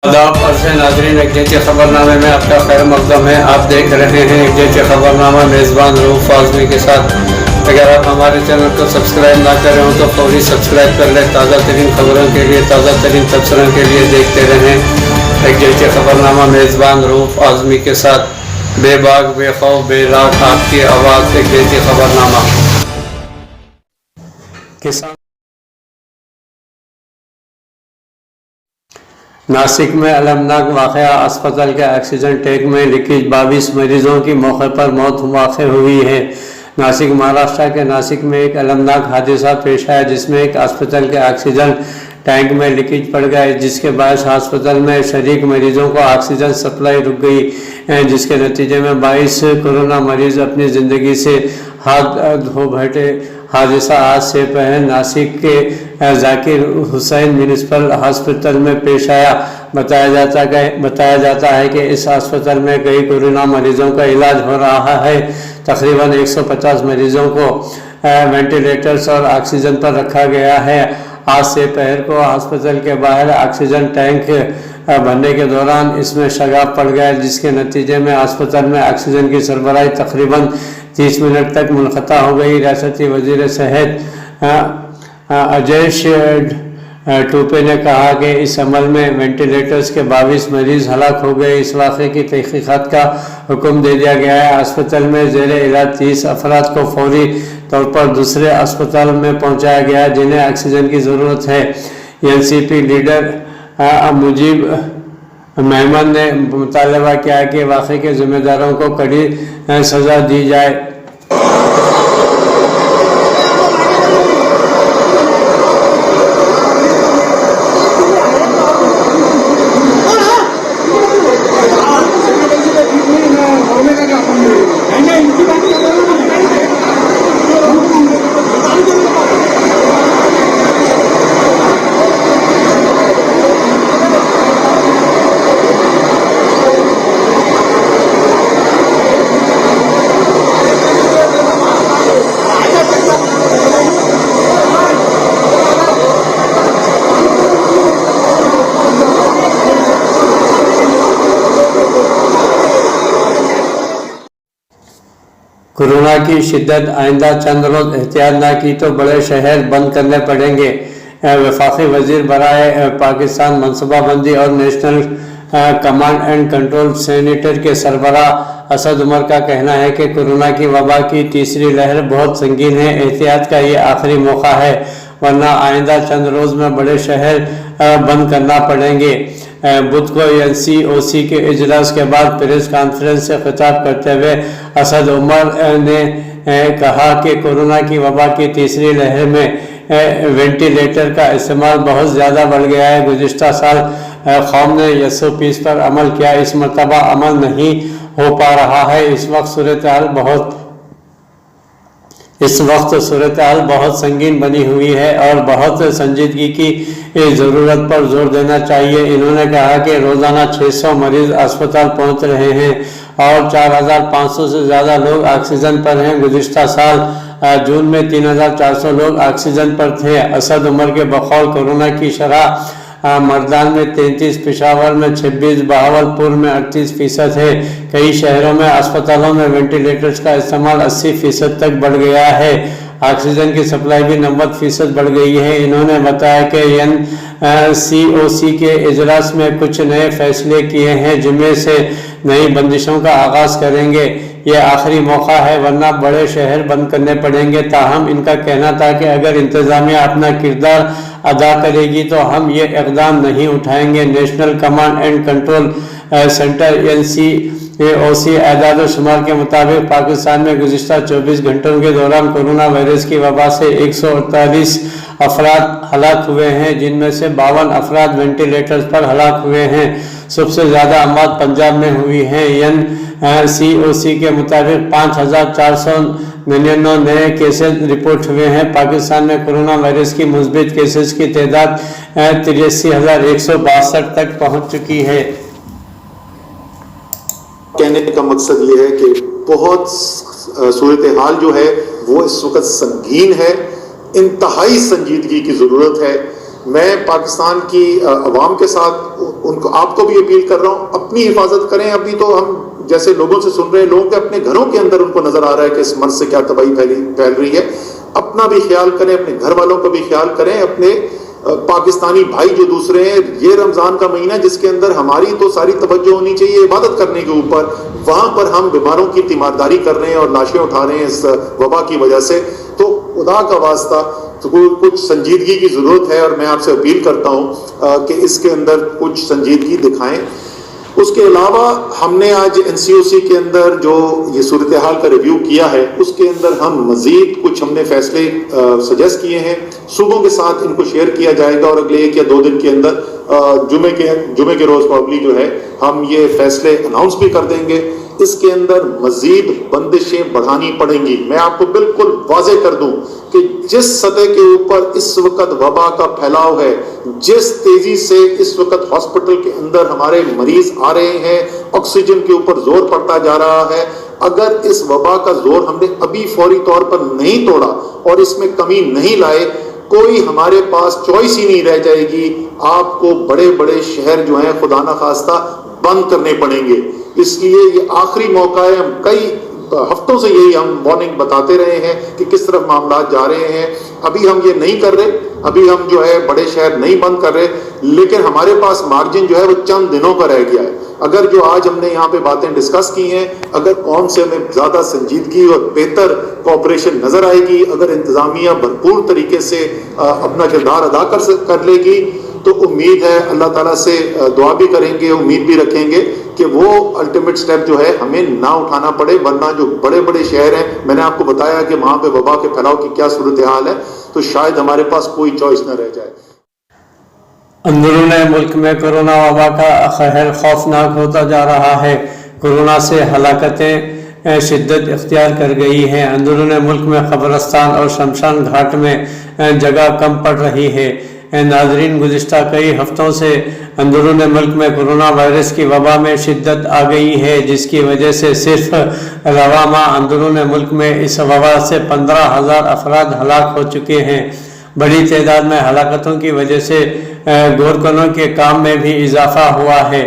आदाब अर्ज़ नाज़रीन, एक जैसे खबरनामे में आपका खैर मक़दम है। आप देख रहे हैं एक जैसे खबरनामा, मेज़बान रऊफ़ आज़मी के साथ। अगर आप हमारे चैनल को सब्सक्राइब ना करें हो तो फौरी सब्सक्राइब कर लें। ताज़ा तरीन खबरों के लिए, ताज़ा तरीन तबसरों के लिए देखते रहें एक जैसे खबरनामा, मेज़बान रऊफ़ आज़मी के साथ। बेबाक बेखौफ बेलाग आपकी आवाज़, एक जैसे खबरनामा। किसान नासिक में अलमनाक वाक़या, अस्पताल के ऑक्सीजन टैंक में लीकेज, 22 मरीजों की मौके पर मौत वाक़ हुई है। नासिक, महाराष्ट्र के नासिक में एक अलमनाक हादसा पेश आया जिसमें एक अस्पताल के ऑक्सीजन टैंक में लीकेज पड़ गया, जिसके बाद अस्पताल में शरीक मरीजों को ऑक्सीजन सप्लाई रुक गई, जिसके नतीजे में 22 कोरोना मरीज अपनी ज़िंदगी से हाथ धो बैठे। हादसा आज से पहले नासिक के जाकिर हुसैन म्यूनिसिपल हॉस्पिटल में पेश आया। बताया जाता है कि इस अस्पताल में कई कोरोना मरीजों का इलाज हो रहा है। तकरीबन 150 मरीजों को वेंटिलेटर्स और ऑक्सीजन पर रखा गया है। आज से पहर को अस्पताल के बाहर ऑक्सीजन टैंक भरने के दौरान इसमें शगाफ पड़ गया, जिसके नतीजे में अस्पताल में ऑक्सीजन की सरबराही तकरीबन 30 मिनट तक मुनक़ता हो गई। रियासती वज़ीर सेहत अजय टोपे ने कहा कि इस अमल में वेंटिलेटर्स के 22 मरीज हलाक हो गए। इस वाक़े की तहक़ीक़ात का हुक्म दे दिया गया है। अस्पताल में ज़ेरे इलाज 30 अफराद को फौरी तौर पर दूसरे अस्पताल में पहुँचाया गया जिन्हें ऑक्सीजन की ज़रूरत है। एनसीपी लीडर मुजीब मेहमान ने मुतालबा किया कि वाक़े के ज़िम्मेदारों को कड़ी सज़ा दी जाए। कोरोना की शिद्दत, आइंदा चंद रोज़ एहतियात न की तो बड़े शहर बंद करने पड़ेंगे। वफाकी वज़ीर बराए पाकिस्तान मनसूबाबंदी और national command and control senator के सरबराह असद उमर का कहना है कि कोरोना की वबा की तीसरी लहर बहुत संगीन है। एहतियात का ये आखिरी मौका है, वरना आइंदा चंद रोज़ में बड़े शहर बंद करना पड़ेंगे। बुध को NCOC के इजलास के बाद प्रेस कॉन्फ्रेंस से खिताब करते हुए असद उमर ने कहा कि कोरोना की वबा की तीसरी लहर में वेंटिलेटर का इस्तेमाल बहुत ज़्यादा बढ़ गया है। गुज़िश्ता साल कौम ने SOPs पर अमल किया, इस मरतबा अमल नहीं हो पा रहा है। इस वक्त सूरत हाल बहुत संगीन बनी हुई है और बहुत संजीदगी की ज़रूरत पर जोर देना चाहिए। इन्होंने कहा कि रोज़ाना 600 मरीज अस्पताल पहुंच रहे हैं और 4500 से ज़्यादा लोग ऑक्सीजन पर हैं। गुज़िश्ता साल जून में 3400 लोग ऑक्सीजन पर थे। असद उमर के बकौल कोरोना की शरह मर्दान में 33, पेशावर में 26, बहावलपुर में 38% है। कई शहरों में अस्पतालों में वेंटिलेटर्स का इस्तेमाल 80% तक बढ़ गया है। ऑक्सीजन की सप्लाई भी 90% बढ़ गई है। इन्होंने बताया कि NCOC के इजलास में कुछ नए फैसले किए हैं, जिनमें से नई बंदिशों का आगाज़ करेंगे। ये आखिरी मौका है, वरना बड़े शहर बंद करने पड़ेंगे। ताहम इनका कहना था कि अगर इंतज़ामिया अपना किरदार अदा करेगी तो हम ये इक़दाम नहीं उठाएंगे। National command and control centre NCOC एदाद शुमार के मुताबिक पाकिस्तान में गुज़िश्ता 24 घंटों के दौरान कोरोना वायरस की वबा से 148 अफराद हलाक हुए हैं, जिनमें से 52 अफराद वेंटिलेटर्स पर हलाक हुए हैं। सबसे ज़्यादा अमवात पंजाब में हुई हैं। NCOC के मुताबिक 5499 नए केसेस रिपोर्ट हुए हैं। पाकिस्तान में कोरोना वायरस की मुस्बित केसेस की तादाद 83,162 तक पहुँच चुकी है। कहने का मकसद ये है कि बहुत सूरत हाल जो है वो इस वक्त संगीन है, इंतहाई संजीदगी की ज़रूरत है। میں پاکستان کی عوام کے ساتھ ان کو آپ کو بھی اپیل کر رہا ہوں، اپنی حفاظت کریں. ابھی تو ہم جیسے لوگوں سے سن رہے ہیں، لوگوں کے اپنے گھروں کے اندر ان کو نظر آ رہا ہے کہ اس مرض سے کیا تباہی پھیل رہی ہے. اپنا بھی خیال کریں، اپنے گھر والوں کا بھی خیال کریں، اپنے پاکستانی بھائی جو دوسرے ہیں. یہ رمضان کا مہینہ جس کے اندر ہماری تو ساری توجہ ہونی چاہیے عبادت کرنے کے اوپر، وہاں پر ہم بیماروں کی تیمارداری کر رہے ہیں اور لاشیں اٹھا رہے ہیں اس وبا کی وجہ سے. تو خدا کا واسطہ کچھ سنجیدگی کی ضرورت ہے، اور میں آپ سے اپیل کرتا ہوں کہ اس کے اندر کچھ سنجیدگی دکھائیں. اس کے علاوہ ہم نے آج NCOC کے اندر جو یہ صورتحال کا ریویو کیا ہے، اس کے اندر ہم مزید کچھ ہم نے فیصلے سجیسٹ کیے ہیں. صوبوں کے ساتھ ان کو شیئر کیا جائے گا، اور اگلے 1 یا 2 دن کے اندر جمعے کے روز پرابلی جو ہے ہم یہ فیصلے اناؤنس بھی کر دیں گے. اس کے اندر مزید بندشیں بڑھانی پڑیں گی. میں آپ کو بالکل واضح کر دوں کہ جس سطح کے اوپر اس وقت وبا کا پھیلاؤ ہے، جس تیزی سے اس وقت ہاسپٹل کے اندر ہمارے مریض آ رہے ہیں، آکسیجن کے اوپر زور پڑتا جا رہا ہے، اگر اس وبا کا زور ہم نے ابھی فوری طور پر نہیں توڑا اور اس میں کمی نہیں لائے، کوئی ہمارے پاس چوائس ہی نہیں رہ جائے گی. آپ کو بڑے بڑے شہر جو ہیں خدا نخواستہ بند کرنے پڑیں گے. اس لیے یہ آخری موقع ہے. ہم کئی ہفتوں سے یہی ہم وارننگ بتاتے رہے ہیں کہ کس طرف معاملات جا رہے ہیں. ابھی ہم یہ نہیں کر رہے، ابھی ہم جو ہے بڑے شہر نہیں بند کر رہے، لیکن ہمارے پاس مارجن جو ہے وہ چند دنوں کا رہ گیا ہے. اگر جو آج ہم نے یہاں پہ باتیں ڈسکس کی ہیں، اگر قوم سے ہمیں زیادہ سنجیدگی اور بہتر کوآپریشن نظر آئے گی، اگر انتظامیہ بھرپور طریقے سے اپنا کردار ادا کر لے گی، تو امید ہے اللہ تعالیٰ سے دعا بھی کریں گے، امید بھی رکھیں گے کہ وہ الٹیمیٹ سٹیپ جو ہے ہمیں نہ اٹھانا پڑے. ورنہ جو بڑے بڑے شہر ہیں، میں نے آپ کو بتایا کہ وہاں پہ وبا کے پھیلاؤ کی کیا صورتحال ہے، تو شاید ہمارے پاس کوئی چوائس نہ رہ جائے. اندرون ملک میں کرونا وبا کا قہر خوفناک ہوتا جا رہا ہے. کورونا سے ہلاکتیں شدت اختیار کر گئی ہیں. اندرون ملک میں قبرستان اور شمشان گھاٹ میں جگہ کم پڑ رہی ہے. ناظرین، گزشتہ کئی ہفتوں سے اندرون ملک میں کرونا وائرس کی وبا میں شدت آ گئی ہے، جس کی وجہ سے صرف رواں ماہ اندرون ملک میں اس وبا سے 15,000 افراد ہلاک ہو چکے ہیں. بڑی تعداد میں ہلاکتوں کی وجہ سے گورکنوں کے کام میں بھی اضافہ ہوا ہے.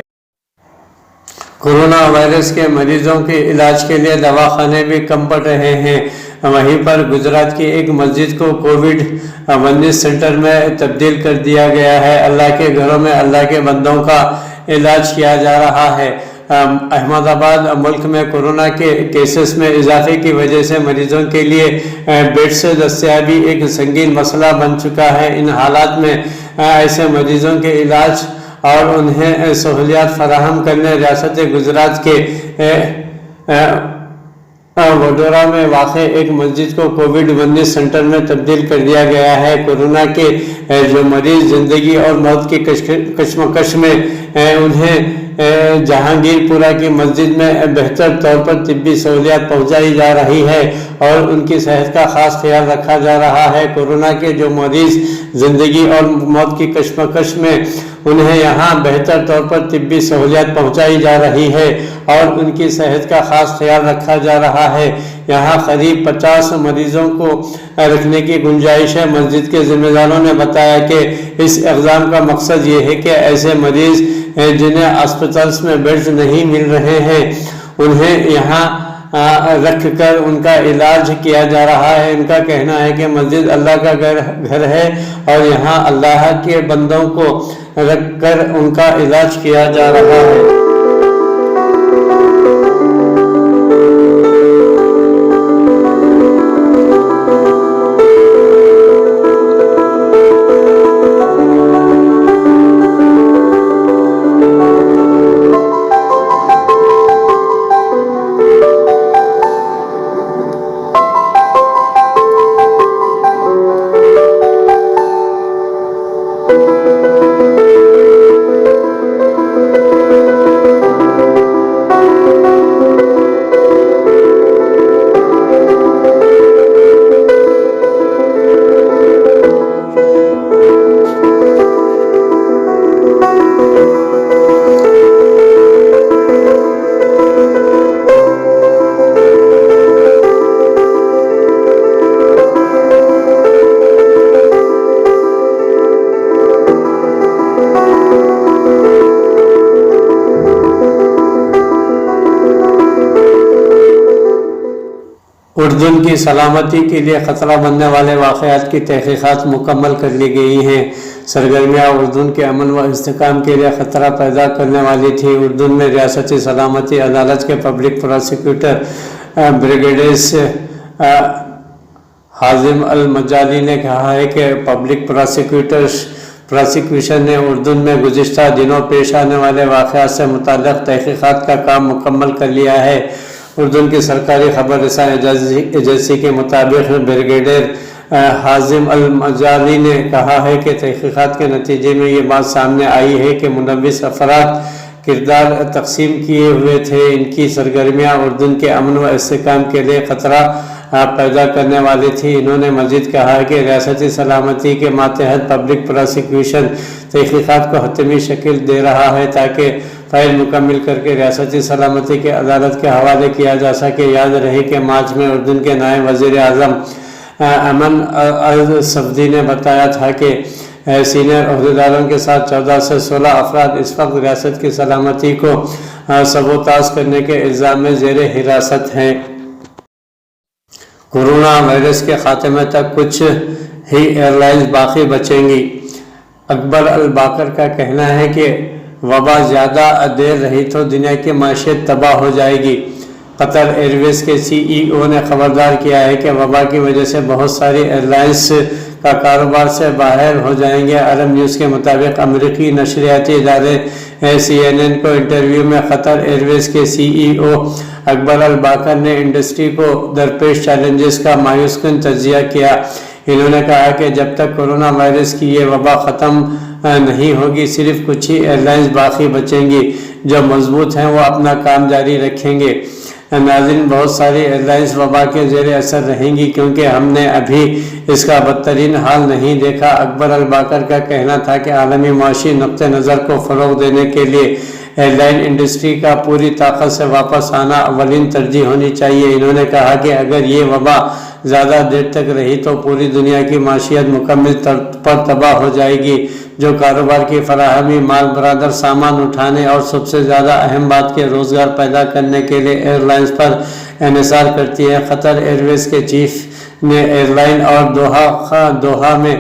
کورونا وائرس کے مریضوں کے علاج کے لیے دواخانے بھی کم پڑ رہے ہیں. وہیں پر گجرات کی ایک مسجد کو کووڈ-19 سینٹر میں تبدیل کر دیا گیا ہے. اللہ کے گھروں میں اللہ کے بندوں کا علاج کیا جا رہا ہے. احمد آباد ملک میں کورونا کے کیسز میں اضافے کی وجہ سے مریضوں کے لیے بیڈز دستیابی ایک سنگین مسئلہ بن چکا ہے. ان حالات میں ایسے مریضوں کے علاج اور انہیں سہولیات فراہم کرنے ریاست گجرات کے وڈودرا میں واقع ایک مسجد کو کووڈ-19 سینٹر میں تبدیل کر دیا گیا ہے. کورونا کے جو مریض زندگی اور موت کی کشمکش میں انہیں جہانگیر پورہ کی مسجد میں بہتر طور پر طبی سہولیات پہنچائی جا رہی ہے اور ان کی صحت کا خاص خیال رکھا جا رہا ہے. کورونا کے جو مریض زندگی اور موت کی کشمکش میں انہیں یہاں بہتر طور پر طبی سہولیات پہنچائی جا رہی ہے اور ان کی صحت کا خاص خیال رکھا جا رہا ہے. یہاں قریب 50 مریضوں کو رکھنے کی گنجائش ہے. مسجد کے ذمہ داروں نے بتایا کہ اس اقدام کا مقصد یہ ہے کہ ایسے مریض جنہیں ہاسپٹلس میں بیڈز نہیں مل رہے ہیں، انہیں یہاں رکھ کر ان کا علاج کیا جا رہا ہے. ان کا کہنا ہے کہ مسجد اللہ کا گھر ہے اور یہاں اللہ کے بندوں کو رکھ کر ان کا علاج کیا جا رہا ہے. اردن کی سلامتی کے لیے خطرہ بننے والے واقعات کی تحقیقات مکمل کر لی گئی ہیں۔ سرگرمیاں اردن کے امن و استحکام کے لیے خطرہ پیدا کرنے والی تھی۔ اردن میں ریاستی سلامتی عدالت کے پبلک پراسیکیوٹر بریگیڈیئر حازم المجالی نے کہا ہے کہ پبلک پراسیکیوشن نے اردن میں گزشتہ دنوں پیش آنے والے واقعات سے متعلق تحقیقات کا کام مکمل کر لیا ہے۔ اردن کی سرکاری خبر رساں ایجنسی کے مطابق بریگیڈیئر حازم المجالی نے کہا ہے کہ تحقیقات کے نتیجے میں یہ بات سامنے آئی ہے کہ منوس افراد کردار تقسیم کیے ہوئے تھے۔ ان کی سرگرمیاں اردن کے امن و استحکام کے لیے خطرہ پیدا کرنے والی تھی۔ انہوں نے مزید کہا کہ ریاستی سلامتی کے ماتحت پبلک پراسیکیوشن تحقیقات کو حتمی شکل دے رہا ہے تاکہ فائل مکمل کر کے ریاستی سلامتی کے عدالت کے حوالے کیا جا سکے۔ یاد رہے کہ مارچ میں اردن کے نائب وزیر اعظم امن الصفدی نے بتایا تھا کہ سینئر عہدیداروں کے ساتھ 14 سے 16 افراد اس وقت ریاست کی سلامتی کو سبوتاژ کرنے کے الزام میں زیر حراست ہیں۔ کورونا وائرس کے خاتمے تک کچھ ہی ایئر لائنز باقی بچیں گی۔ اکبر الباقر کا کہنا ہے کہ وبا زیادہ دیر رہی تو دنیا کی معیشت تباہ ہو جائے گی۔ قطر ایئر ویز کے CEO نے خبردار کیا ہے کہ وبا کی وجہ سے بہت ساری ایئر لائنز کا کاروبار سے باہر ہو جائیں گے۔ عرب نیوز کے مطابق امریکی نشریاتی ادارے CNN کو انٹرویو میں قطر ایئر ویز کے CEO اکبر الباقر نے انڈسٹری کو درپیش چیلنجز کا مایوس کن تجزیہ کیا۔ انہوں نے کہا کہ جب تک کورونا وائرس کی یہ وبا ختم نہیں ہوگی صرف کچھ ہی ایئر لائنز باقی بچیں گی۔ جو مضبوط ہیں وہ اپنا کام جاری رکھیں گے۔ ناظرین، بہت ساری ایئر لائنز وبا کے زیر اثر رہیں گی کیونکہ ہم نے ابھی اس کا بدترین حال نہیں دیکھا۔ اکبر الباقر کا کہنا تھا کہ عالمی معاشی نقطہ نظر کو فروغ دینے کے لیے ایئر لائن انڈسٹری کا پوری طاقت سے واپس آنا اولین ترجیح ہونی چاہیے۔ انہوں نے کہا کہ اگر یہ وبا زیادہ دیر تک رہی تو پوری دنیا کی معیشت مکمل طور پر تباہ ہو جائے گی، جو کاروبار کی فراہمی، مال برآمد، سامان اٹھانے اور سب سے زیادہ اہم بات کے روزگار پیدا کرنے کے لیے ایئر لائنز پر انحصار کرتی ہے۔ قطر ایئر ویز کے چیف نے ایئر لائن اور دوحہ میں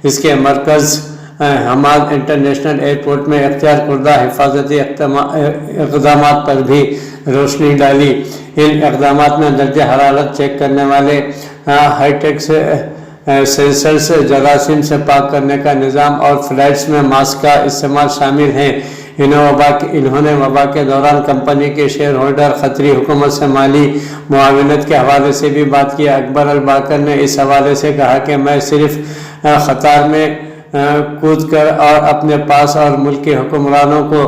اس کے مرکز حماد انٹرنیشنل ایئرپورٹ میں اختیار کردہ حفاظتی اقدامات پر بھی روشنی ڈالی۔ ان اقدامات میں درجہ حرارت چیک کرنے والے ہائی ٹیک سینسرز، جراثیم سے پاک کرنے کا نظام اور فلائٹس میں ماسک کا استعمال شامل ہیں۔ انہوں نے وبا کے دوران کمپنی کے شیئر ہولڈر، قطری حکومت سے مالی معاونت کے حوالے سے بھی بات کی۔ اکبر الباقر نے اس حوالے سے کہا کہ میں صرف قطار میں کود کر اور اپنے پاس اور ملک کے حکمرانوں کو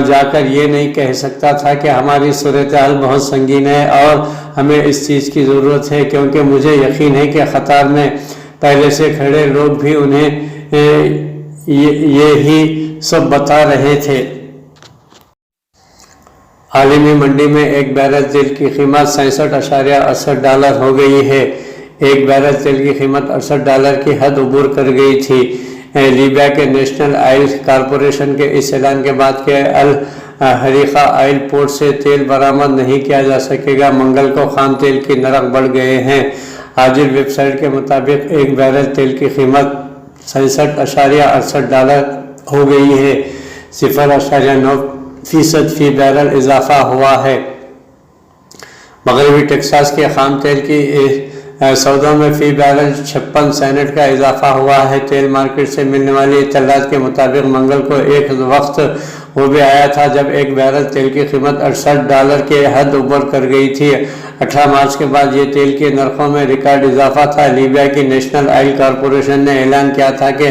جا کر یہ نہیں کہہ سکتا تھا کہ ہماری صورتحال بہت سنگین ہے اور ہمیں اس چیز کی ضرورت ہے، کیونکہ مجھے یقین ہے کہ قطار میں پہلے سے کھڑے لوگ بھی انہیں یہی سب بتا رہے تھے۔ عالمی منڈی میں ایک بیرل تیل کی قیمت $67.68 ہو گئی ہے۔ ایک بیرل تیل کی قیمت $68 کی حد عبور کر گئی تھی۔ لیبیا کے نیشنل آئل کارپوریشن کے اس اعلان کے بعد کہ الحریقہ آئل پورٹ سے تیل برآمد نہیں کیا جا سکے گا، منگل کو خام تیل کی نرخ بڑھ گئے ہیں۔ آجل ویب سائٹ کے مطابق ایک بیرل تیل کی قیمت $67.68 ہو گئی ہے، 0.9% فی بیرل اضافہ ہوا ہے۔ مغربی ٹیکساس کے خام تیل کی سودوں میں فی بیرل 56 سینٹ کا اضافہ ہوا ہے۔ تیل مارکیٹ سے ملنے والی اطلاعات کے مطابق منگل کو ایک وقت وہ بھی آیا تھا جب ایک بیرل تیل کی قیمت $68 کے حد عبور کر گئی تھی۔ 18 مارچ کے بعد یہ تیل کی نرخوں میں ریکارڈ اضافہ تھا۔ لیبیا کی نیشنل آئل کارپوریشن نے اعلان کیا تھا کہ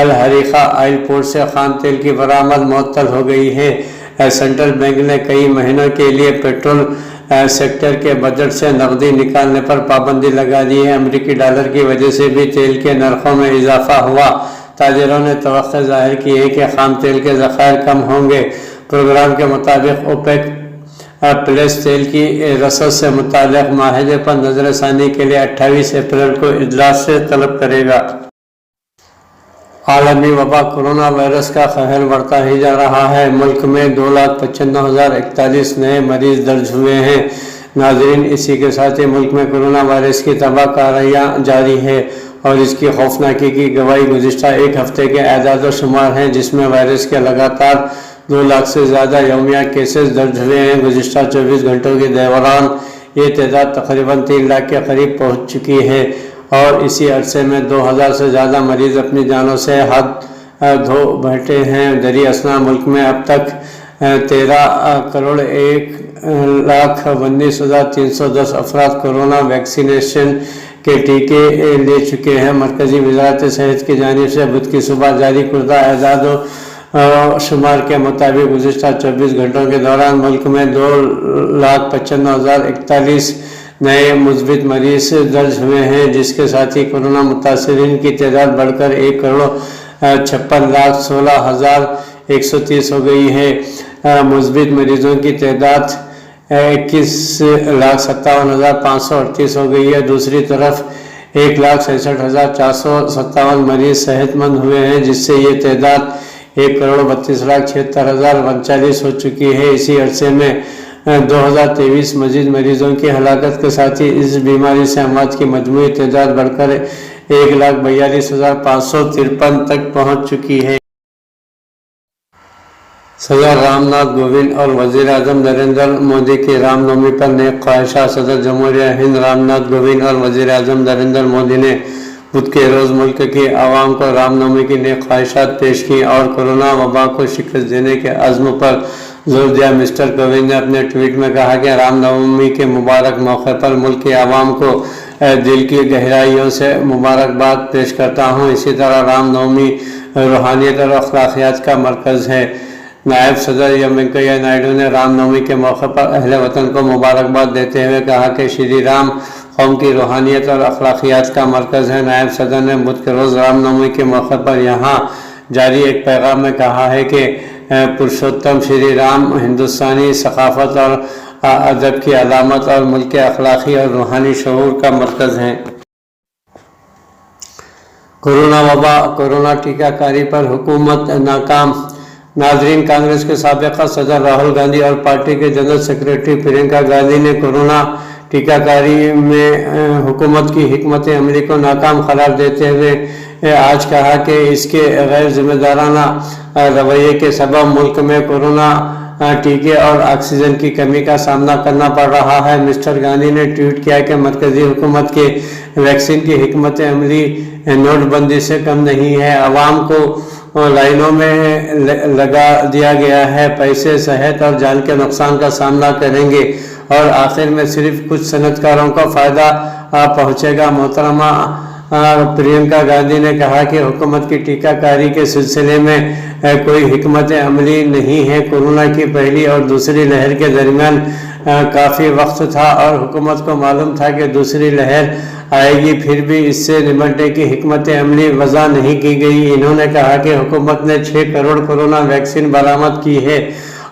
الحریقہ آئل پورٹ سے خام تیل کی برآمد معطل ہو گئی ہے۔ سینٹرل بینک نے کئی مہینوں کے لیے پیٹرول سیکٹر کے بجٹ سے نقدی نکالنے پر پابندی لگا دی ہے۔ امریکی ڈالر کی وجہ سے بھی تیل کے نرخوں میں اضافہ ہوا۔ تاجروں نے توقع ظاہر کی ہے کہ خام تیل کے ذخائر کم ہوں گے۔ پروگرام کے مطابق اوپیک پلس تیل کی رسد سے متعلق معاہدے پر نظر ثانی کے لیے 28 اپریل کو اجلاس سے طلب کرے گا۔ عالمی وبا کورونا وائرس کا قہر بڑھتا ہی جا رہا ہے۔ ملک میں 2,95,041 نئے مریض درج ہوئے ہیں۔ नाज़रीन, इसी के साथ ही मुल्क में कोरोना वायरस की तबाहकारियाँ जारी है और इसकी खौफनाकी की गवाही गुज़िश्ता एक हफ्ते के एदाद व शुमार हैं, जिसमें वायरस के लगातार 2 लाख से ज़्यादा यौमिया केसेस दर्ज हुए हैं। गुज़िश्ता 24 घंटों के दौरान ये तादाद तकरीबन 3 लाख के करीब पहुँच चुकी है और इसी अरसे में 2000 से ज़्यादा मरीज़ अपनी जानों से हाथ धो बैठे हैं। दरी असना मुल्क में अब तक 13 करोड़ 1,19,310 अफराद कोरोना वैक्सीनेशन के टीके ले चुके हैं। मरकज़ी वज़ारत सेहत की जानिब से बुध की सुबह जारी करदा एजाद शुमार के मुताबिक गुज़िश्ता 24 घंटों के दौरान मुल्क में 2,95,041 नए मुस्बित मरीज दर्ज हुए हैं, जिसके साथ ही कोरोना मुतासरीन की तादाद बढ़कर 1,56,16,130 हो गई है। मुस्बित मरीजों की तादाद 21,57,538 हो गई है। दूसरी तरफ 1,67,457 मरीज सेहतमंद हुए हैं, जिससे ये तादाद 1,32,76,039 हो चुकी है। इसी अरसे में 2023 मजीद मरीजों की हलाकत के साथ ही इस बीमारी से अमवात की मजमूई तादाद बढ़कर 1,42,553 तक पहुँच चुकी है। सदर रामनाथ कोविंद और वज़ीर आज़म नरेंद्र मोदी की रामनवमी पर नेक ख्वाहिशात। सदर जमहूरिया हिंद रामनाथ कोविंद और वज़ीर आज़म नरेंद्र मोदी ने बुध के रोज़ मुल्क की आवाम को रामनवमी की नेक ख्वाहिशात पेश की और कोरोना वबा को शिकस्त देने के अज़्म पर जोर दिया। मिस्टर कोविंद ने अपने ट्वीट में कहा कि रामनवमी के मुबारक मौके पर मुल्क की आवाम को दिल की गहराइयों से मुबारकबाद पेश करता हूँ। इसी तरह रामनवमी रूहानियत और अखलाकियात का मरकज़ है। नायब सदर एम वेंकैया नायडू ने रामनवमी के मौके पर अहले वतन को मुबारकबाद देते हुए कहा कि श्री राम कौम की रूहानियत और अखलाकियात का मरकज़ है। नायब सदर ने बुध के रोज़ रामनवमी के मौके पर यहाँ जारी एक पैगाम में कहा है कि पुरुषोत्तम श्री राम हिंदुस्तानी सकाफत और अदब की अलामत और मुल्क के अखलाकी और रूहानी शऊर का मरकज़ हैं। कोरोना वबा, कोरोना टीकाकारी पर हुकूमत नाकाम। नाज़रीन, कांग्रेस के साबिक़ा सदर राहुल गांधी और पार्टी के जनरल सेक्रेटरी प्रियंका गांधी ने कोरोना टीकाकारी में हुकूमत की हिकमत अमली को नाकाम करार देते हुए आज कहा कि इसके गैर जिम्मेदाराना रवैये के सबब मुल्क में कोरोना टीके और ऑक्सीजन की कमी का सामना करना पड़ रहा है। मिस्टर गांधी ने ट्वीट किया कि मरकज़ी हुकूमत के वैक्सीन की हिकमत अमली नोटबंदी से कम नहीं है। आवाम को लाइनों में लगा दिया गया है, पैसे, सेहत और जान के नुकसान का सामना करेंगे और आखिर में सिर्फ कुछ सनतकारों को फ़ायदा पहुँचेगा। मोहतरमा प्रियंका गांधी ने कहा कि हुकूमत की टीकाकारी के सिलसिले में कोई हिकमत अमली नहीं है। कोरोना की पहली और दूसरी लहर के दरमियान काफ़ी वक्त था और हुकूमत को मालूम था कि दूसरी लहर आएगी, फिर भी इससे निपटने की हिकमत अमली वज़ा नहीं की गई। इन्होंने कहा कि हुकूमत ने 6 करोड़ कोरोना वैक्सीन बरामद की है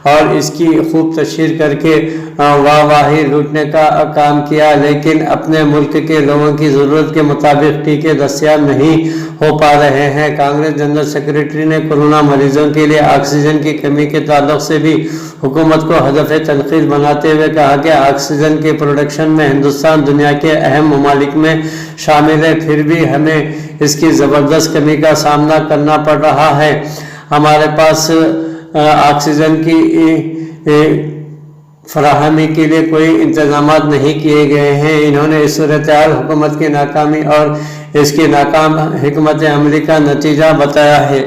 और इसकी खूब तशहीर करके वाहवाही लूटने का काम किया, लेकिन अपने मुल्क के लोगों की ज़रूरत के मुताबिक टीके दस्तयाब नहीं हो पा रहे हैं। कांग्रेस जनरल सेक्रेटरी ने कोरोना मरीजों के लिए ऑक्सीजन की कमी के ताल्लुक से भी हुकूमत को हदफ तनकीद बनाते हुए कहा कि ऑक्सीजन के प्रोडक्शन में हिंदुस्तान दुनिया के अहम ममालिक में शामिल है, फिर भी हमें इसकी ज़बरदस्त कमी का सामना करना पड़ रहा है। हमारे पास ऑक्सीजन की फराहमी के लिए कोई इंतजाम नहीं किए गए हैं। इन्होंने इस सूरत-ए-हाल हुकूमत की नाकामी और इसकी नाकाम हिकमत अमली का नतीजा बताया है।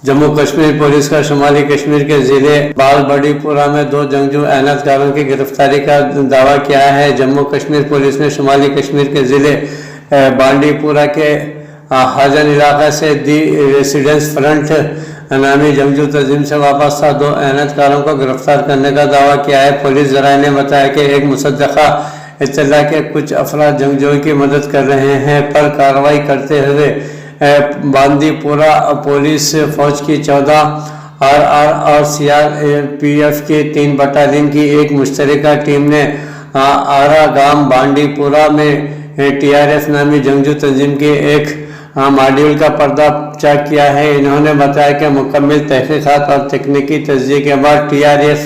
जम्मू कश्मीर पुलिस का शुमाली कश्मीर के ज़िले बालबड़ीपुरा में 2 जंगजू एहनतकारों की गिरफ्तारी का दावा किया है। जम्मू कश्मीर पुलिस ने शुमाली कश्मीर के ज़िले बांडीपुरा के हाजन इलाका से दी रेसिडेंस फ्रंट नामी जंगजू तंजीम से वाबस्ता 2 एहनतकारों को गिरफ्तार करने का दावा किया है। पुलिस ज़राए ने बताया कि एक मुसद्दक़ा इत्तला के कुछ अफराद जंगजूओं की मदद कर रहे हैं पर कार्रवाई करते हुए बांदीपुरा पुलिस फौज की 14 RR और CRPF की 3 बटालियन की एक मुश्तरका टीम ने आरा गांव बांडीपुरा में TRF नामी जंगजू तंजीम के एक मॉड्यूल का पर्दाफाश किया है। इन्होंने बताया कि मुकम्मल तहकीकात और तकनीकी तजज़िये के बाद TRF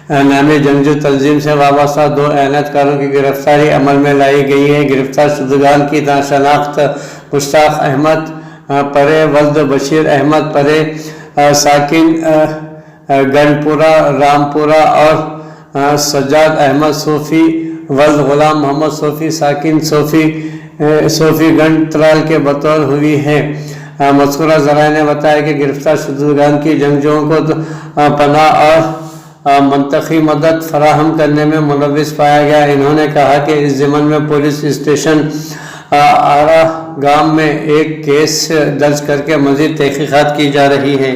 नामी जंगजू तंजीम से वाबस्ता 2 एहनतकारों की गिरफ्तारी अमल में लाई गई है। गिरफ्तार शुदगान की शनाख्त मुश्ताक अहमद परे वल्द बशीर अहमद परे साकिन गनपुरा रामपुरा और सज्जाद अहमद सोफ़ी वल्द गुलाम मोहम्मद सोफ़ी साकिन सोफ़ी गंज त्राल के बतौर हुई है। मज़कूरा ज़राए ने बताया कि गिरफ्तार शुदगान की जंगजुओं को पनाह और मंतखी मदद फराहम करने में मुलव्विस पाया गया। इन्होंने कहा कि इस ज़िमन में पुलिस स्टेशन आरा गांव में एक केस दर्ज करके मज़ीद तहक़ीक़ात की जा रही है।